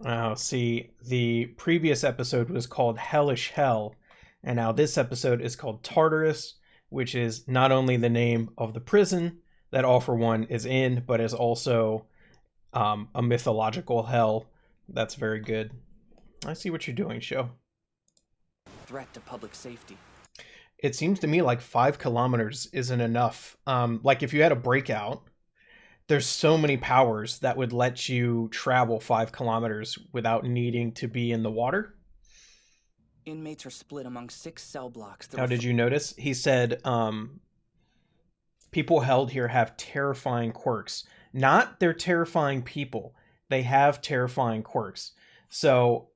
Oh, see, the previous episode was called Hellish Hell, and now this episode is called Tartarus, which is not only the name of the prison that All for One is in, but is also a mythological hell. That's very good. I see what you're doing, show. Threat to public safety. It seems to me like 5 kilometers isn't enough. Like if you had a breakout, there's so many powers that would let you travel 5 kilometers without needing to be in the water. Inmates are split among 6 cell blocks. How did you notice? He said, people held here have terrifying quirks. Not they're terrifying people. They have terrifying quirks. So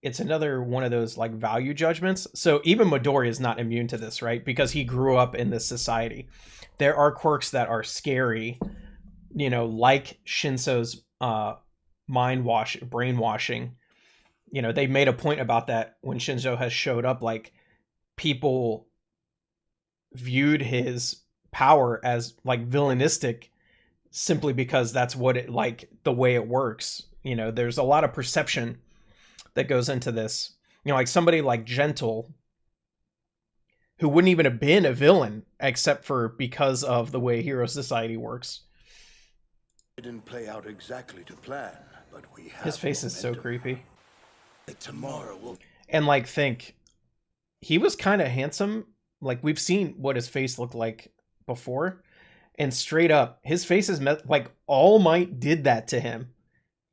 it's another one of those like value judgments. So even Midori is not immune to this, right? Because he grew up in this society. There are quirks that are scary, you know, like Shinso's brainwashing. You know, they made a point about that when Shinso has showed up, like people viewed his power as like villainistic simply because that's what it like the way it works. You know, there's a lot of perception that goes into this. You know, like somebody like Gentle, who wouldn't even have been a villain except for because of the way Hero Society works. It didn't play out exactly to plan, but we have his face is so creepy. Tomorrow will... And like think he was kind of handsome. Like we've seen what his face looked like before, and straight up his face is like All Might did that to him.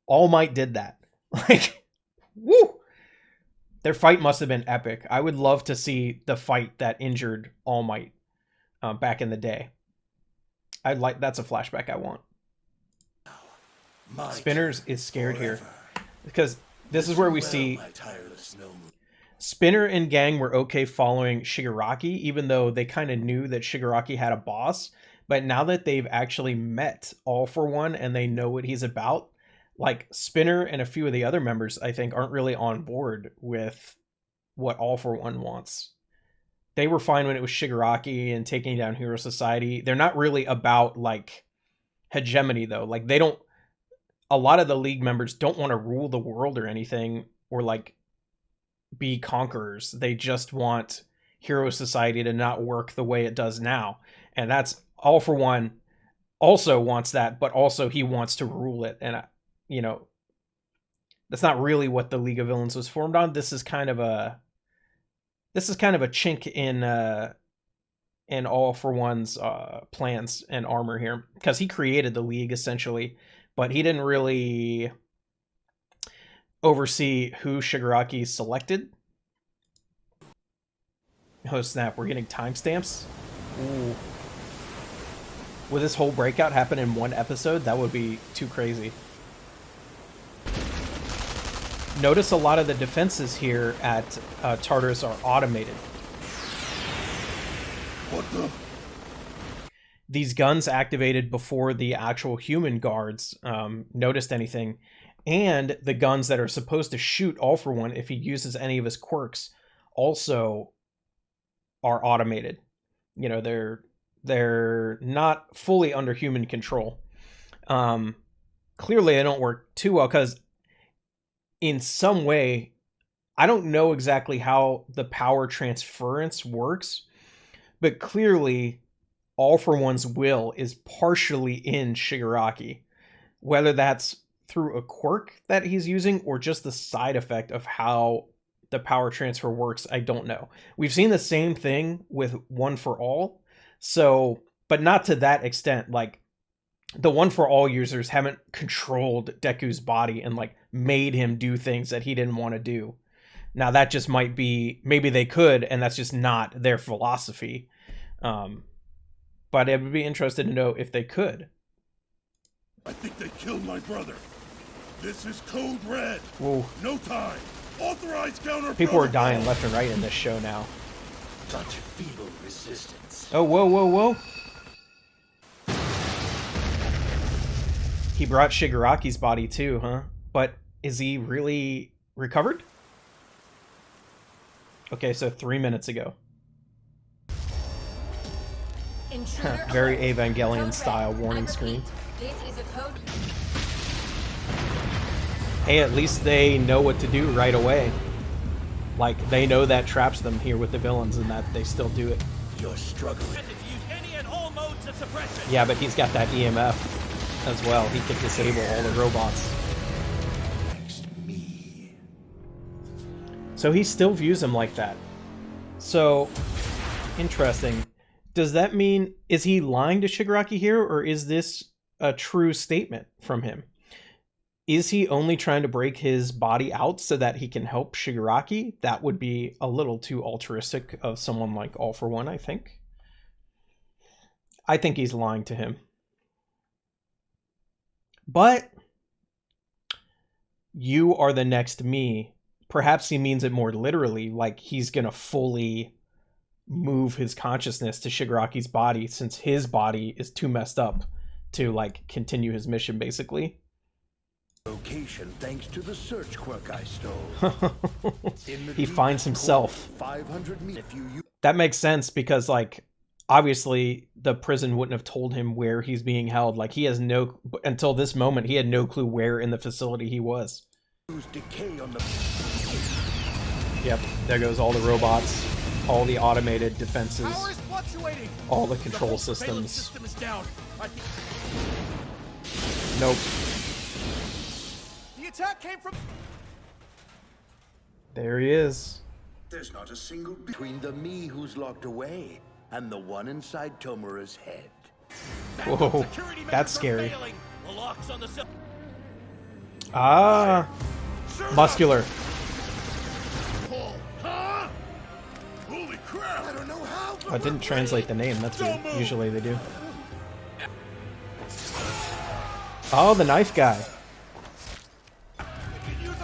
All Might did that. Like woo, their fight must have been epic. I would love to see the fight that injured All Might back in the day. That's a flashback I want. Spinners is scared here because this is where we see Spinner and gang were okay following Shigaraki, even though they kind of knew that Shigaraki had a boss. But now that they've actually met All for One and they know what he's about, like Spinner and a few of the other members, I think, aren't really on board with what All for One wants. They were fine when it was Shigaraki and taking down Hero Society. They're not really about like hegemony though. Like they don't, a lot of the League members don't want to rule the world or anything or like be conquerors. They just want Hero Society to not work the way it does now. And that's All for One also wants that, but also he wants to rule it. And, you know, that's not really what the League of Villains was formed on. This is kind of a chink in All for One's plans and armor here, because he created the League essentially, but he didn't really oversee who Shigaraki selected. Oh snap, we're getting timestamps? Ooh. Would this whole breakout happen in one episode? That would be too crazy. Notice a lot of the defenses here at Tartarus are automated. What the? These guns activated before the actual human guards noticed anything, and the guns that are supposed to shoot All for One if he uses any of his quirks also are automated. You know, they're not fully under human control. Clearly they don't work too well because in some way, I don't know exactly how the power transference works, but clearly All for One's will is partially in Shigaraki, whether that's through a quirk that he's using or just the side effect of how the power transfer works. I don't know. We've seen the same thing with One for All, so, but not to that extent. Like the One for All users haven't controlled Deku's body and like made him do things that he didn't want to do. Now that just might be, maybe they could, and that's just not their philosophy. But I would be interested to know if they could. I think they killed my brother. This is Code Red. Whoa. No time. Authorized counter. People are dying left and right in this show now. Such feeble resistance. Oh, whoa, whoa, whoa. He brought Shigaraki's body too, huh? But is he really recovered? Okay, so 3 minutes ago. Very Evangelion style warning screen. This is a code. Hey, at least they know what to do right away. Like, they know that traps them here with the villains and that they still do it. You're struggling. Yeah, but he's got that EMF as well. He can disable all the robots. Next me. So he still views him like that. So, interesting. Does that mean, is he lying to Shigaraki here, or is this a true statement from him? Is he only trying to break his body out so that he can help Shigaraki? That would be a little too altruistic of someone like All For One, I think. I think he's lying to him. But you are the next me. Perhaps he means it more literally, like he's gonna fully move his consciousness to Shigaraki's body since his body is too messed up to like continue his mission, basically. Location thanks to the search quirk I stole. He finds himself. 500 meters. That makes sense because, like, obviously the prison wouldn't have told him where he's being held. Like, he has no, until this moment, he had no clue where in the facility he was. Decay on the... Yep, there goes all the robots, all the automated defenses, all the control systems. Nope. The attack came from... There he is. There's not a single between the me who's locked away and the one inside Tomura's head. Whoa, that's scary. Ah, muscular. Huh? Holy crap! I don't know how. I didn't translate the name. That's weird. Usually they do. Oh, the knife guy.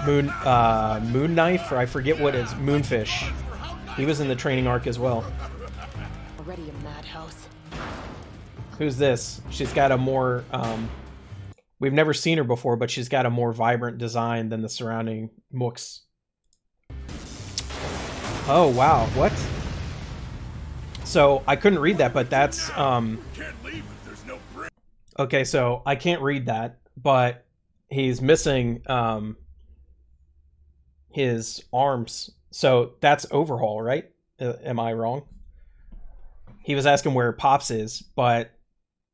Moon Knife, or I forget what it is. Moonfish. He was in the training arc as well. Already a madhouse. Who's this? She's got a more, we've never seen her before, but she's got a more vibrant design than the surrounding mooks. Oh, wow. What? So, I couldn't read that, but that's, okay, so I can't read that, but he's missing, his arms. So that's Overhaul, right? Am I wrong? He was asking where Pops is, but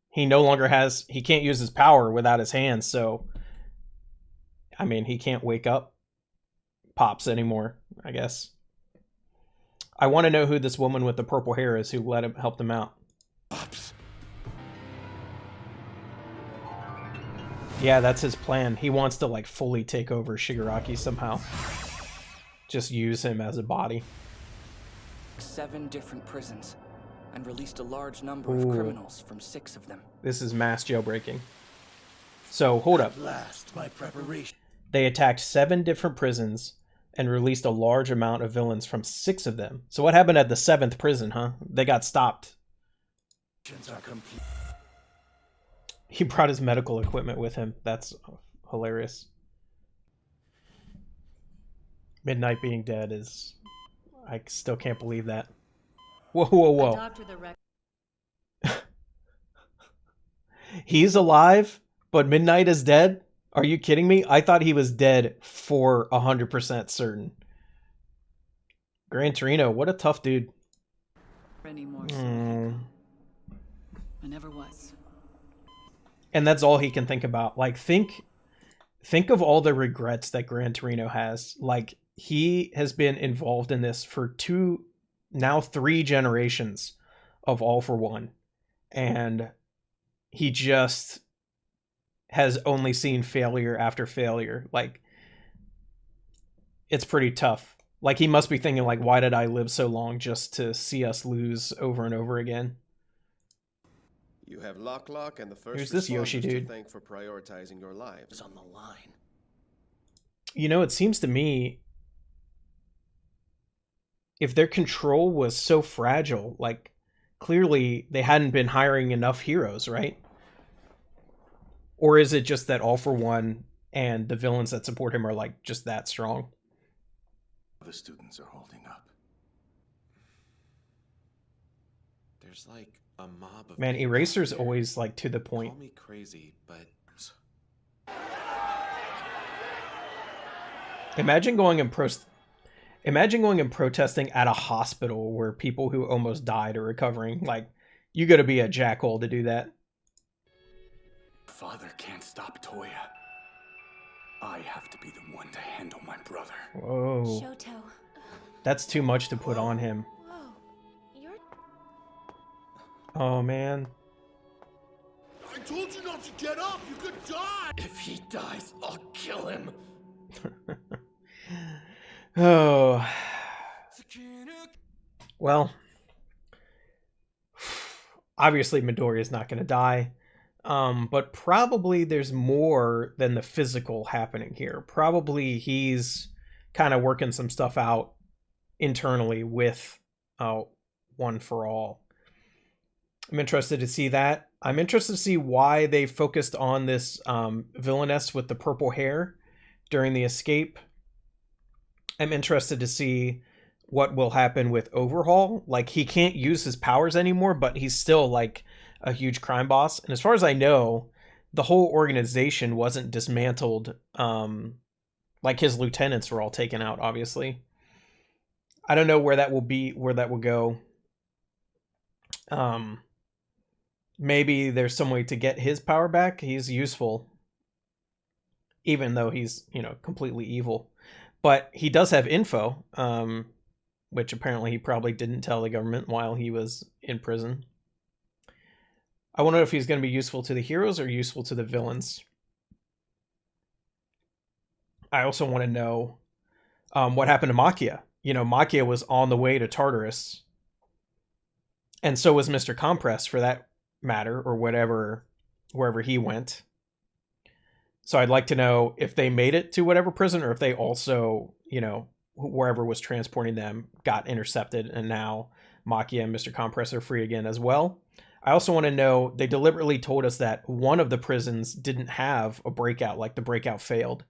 he no longer has, he can't use his power without his hands, so I mean, he can't wake up Pops anymore, I guess. I want to know who this woman with the purple hair is who helped him out. Pops. Yeah, that's his plan. He wants to like fully take over Shigaraki somehow. Just use him as a body. 7 different prisons and released a large number of criminals from 6 of them. This is mass jailbreaking. So, hold up. At last, my preparation. They attacked 7 different prisons and released a large amount of villains from 6 of them. So what happened at the 7th prison, huh? They got stopped. Are complete. He brought his medical equipment with him. That's hilarious. Midnight being dead is... I still can't believe that. Whoa, whoa, whoa. He's alive, but Midnight is dead? Are you kidding me? I thought he was dead for 100% certain. Gran Torino, what a tough dude. Anymore. I never was. And that's all he can think about. Like, think of all the regrets that Gran Torino has. Like, he has been involved in this for 2, now 3 generations of All For One. And he just has only seen failure after failure. Like, it's pretty tough. Like, he must be thinking, like, why did I live so long just to see us lose over and over again? You have Lock and the first Who's this Yoshi dude? to thank for prioritizing your lives. On the line. You know, it seems to me, if their control was so fragile, like, clearly they hadn't been hiring enough heroes, right? Or is it just that All For One and the villains that support him are, like, just that strong? The students are holding up. There's like a mob of Man, people Eraser's here. always, like, to the point. Call me crazy, but Imagine going and protesting at a hospital where people who almost died are recovering. Like, you got to be a jackhole to do that. Father can't stop Toya. I have to be the one to handle my brother. Whoa. Shoto. That's too much to put on him. Whoa. You're... Oh, man. I told you not to get up! You could die! If he dies, I'll kill him. Oh. Well. Obviously, Midoriya's not going to die. But probably there's more than the physical happening here. Probably he's kind of working some stuff out internally with One for All. I'm interested to see that. I'm interested to see why they focused on this villainess with the purple hair during the escape. I'm interested to see what will happen with Overhaul. Like, he can't use his powers anymore, but he's still like a huge crime boss. And as far as I know, the whole organization wasn't dismantled. Like, his lieutenants were all taken out, obviously. I don't know where that will be, where that will go. Maybe there's some way to get his power back. He's useful, even though he's, you know, completely evil. But he does have info, which apparently he probably didn't tell the government while he was in prison. I wonder if he's going to be useful to the heroes or useful to the villains. I also want to know what happened to Makia. You know, Makia was on the way to Tartarus. And so was Mr. Compress, for that matter, or whatever, wherever he went. So I'd like to know if they made it to whatever prison, or if they also, you know, wherever was transporting them got intercepted, and now Makia and Mr. Compress are free again as well. I also want to know, they deliberately told us that one of the prisons didn't have a breakout, like the breakout failed.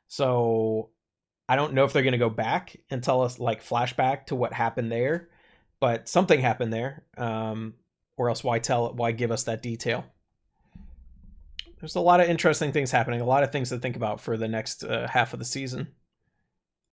So I don't know if they're going to go back and tell us, like, flashback to what happened there, but something happened there. Or else why give us that detail? There's a lot of interesting things happening, a lot of things to think about for the next half of the season.